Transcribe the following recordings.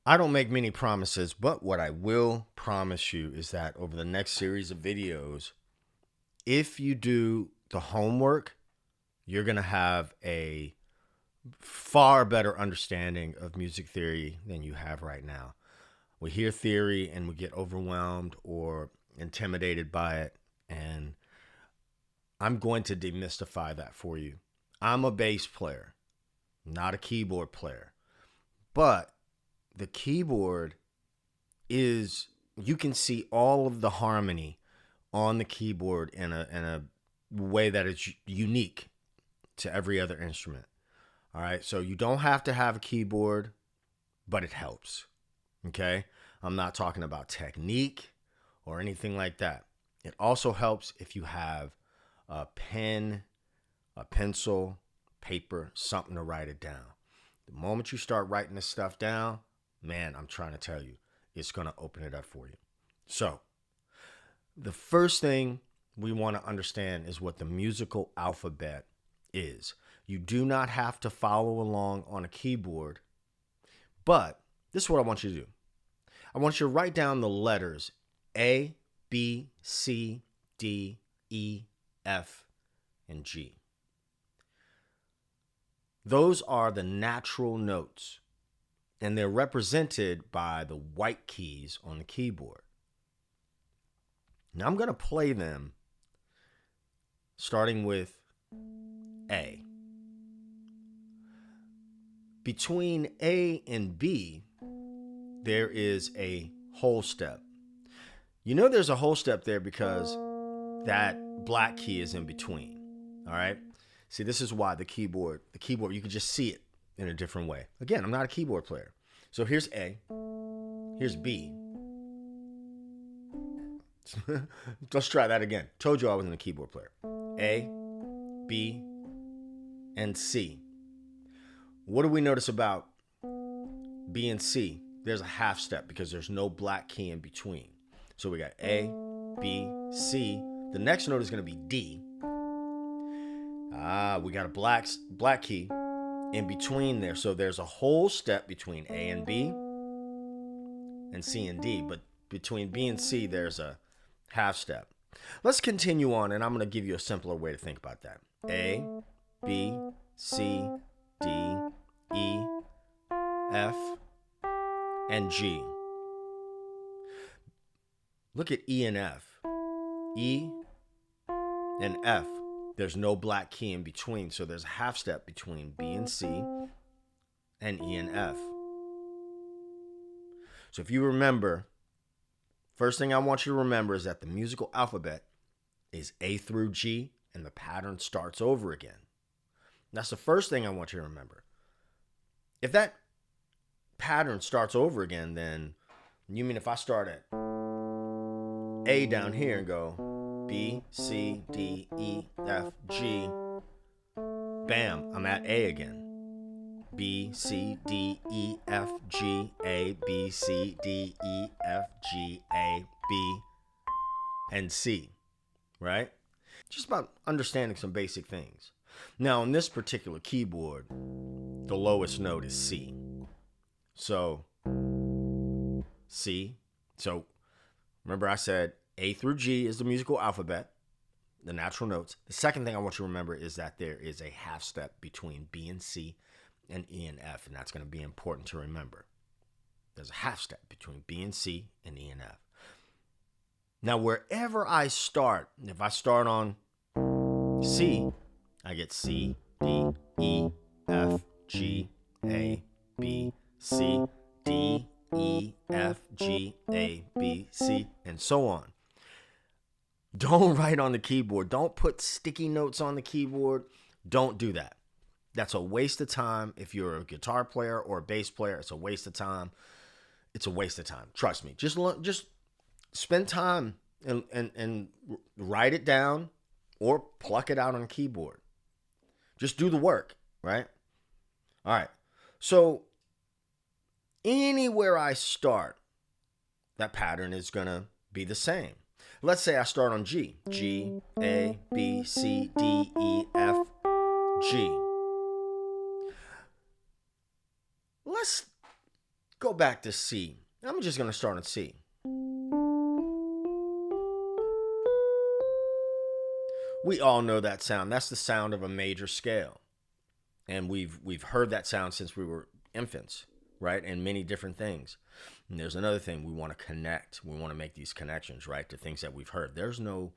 I don't make many promises, but what I will promise you is that over the next series of videos, if you do the homework, you're going to have a far better understanding of music theory than you have right now. We hear theory and we get overwhelmed or intimidated by it, and I'm going to demystify that for you. I'm a bass player, not a keyboard player, but the keyboard is, you can see all of the harmony on the keyboard in a way that is unique to every other instrument. All right, so you don't have to have a keyboard, but it helps. Okay, I'm not talking about technique or anything like that. It also helps if you have a pen, a pencil, paper, something to write it down. The moment you start writing this stuff down, man, I'm trying to tell you, it's going to open it up for you. So, the first thing we want to understand is what the musical alphabet is. You do not have to follow along on a keyboard, but this is what I want you to do. I want you to write down the letters A, B, C, D, E, F, and G. Those are the natural notes, and they're represented by the white keys on the keyboard. Now I'm going to play them starting with A. Between A and B, there is a whole step. You know there's a whole step there because that black key is in between. All right? See, this is why the keyboard, you can just see it in a different way. Again, I'm not a keyboard player. So here's A. Here's B. Let's try that again. Told you I wasn't a keyboard player. A, B, and C. What do we notice about B and C? There's a half step because there's no black key in between. So we got A, B, C. The next note is going to be D. We got a black key in between there. So there's a whole step between A and B and C and D. But between B and C, there's a half step. Let's continue on, and I'm going to give you a simpler way to think about that. A, B, C, D, E, F, and G. Look at E and F. E and F. There's no black key in between, so there's a half step between B and C and E and F. So if you remember, first thing I want you to remember is that the musical alphabet is A through G, and the pattern starts over again. That's the first thing I want you to remember. If that pattern starts over again, then you mean if I start at A down here and go B, C, D, E, F, G, bam, I'm at A again. B, C, D, E, F, G, A, B, C, D, E, F, G, A, B, and C, right? Just about understanding some basic things. Now, on this particular keyboard, the lowest note is C. So, C. So, remember I said A through G is the musical alphabet, the natural notes. The second thing I want you to remember is that there is a half step between B and C and E and F, and that's going to be important to remember. There's a half step between B and C and E and F. Now, wherever I start, if I start on C, I get C, D, E, F, G, A, B, C, D, E, F, G, A, B, C, and so on. Don't write on the keyboard. Don't put sticky notes on the keyboard. Don't do that. That's a waste of time. If you're a guitar player or a bass player, it's a waste of time. It's a waste of time. Trust me. Just spend time and write it down or pluck it out on a keyboard. Just do the work, right? All right. So anywhere I start, that pattern is going to be the same. Let's say I start on G. G, A, B, C, D, E, F, G. go back to C. I'm just going to start on C. We all know that sound. That's the sound of a major scale. And we've heard that sound since we were infants, right? And many different things. And there's another thing. We want to connect. We want to make these connections, right, to things that we've heard. There's no,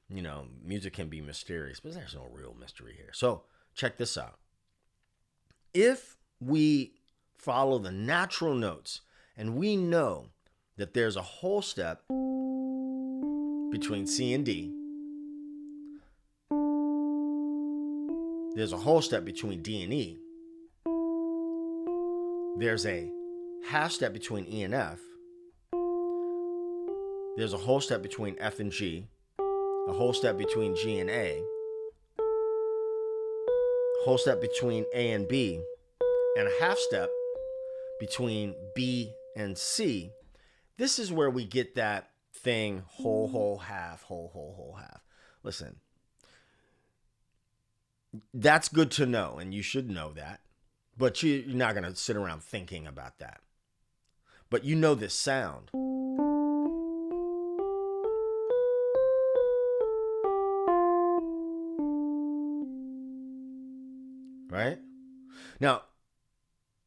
music can be mysterious, but there's no real mystery here. So check this out. If we follow the natural notes and we know that there's a whole step between C and D, there's a whole step between D and E, there's a half step between E and F, there's a whole step between F and G, a whole step between G and A, a whole step between A and B, and a half step between B and C. This is where we get that thing, whole, whole, half, whole, whole, whole, half. Listen, that's good to know, and you should know that, but you're not going to sit around thinking about that. But you know this sound. Right? Now,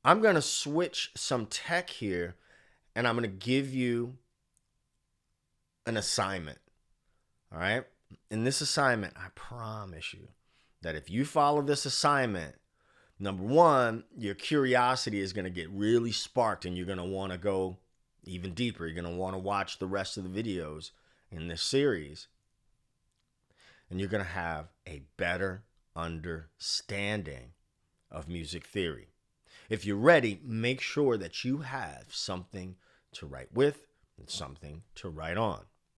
I'm going to switch some tech here, and I'm going to give you an assignment. All right? In this assignment, I promise you that if you follow this assignment, number one, your curiosity is going to get really sparked, and you're going to want to go even deeper. You're going to want to watch the rest of the videos in this series, and you're going to have a better understanding of music theory. If you're ready, make sure that you have something to write with and something to write on.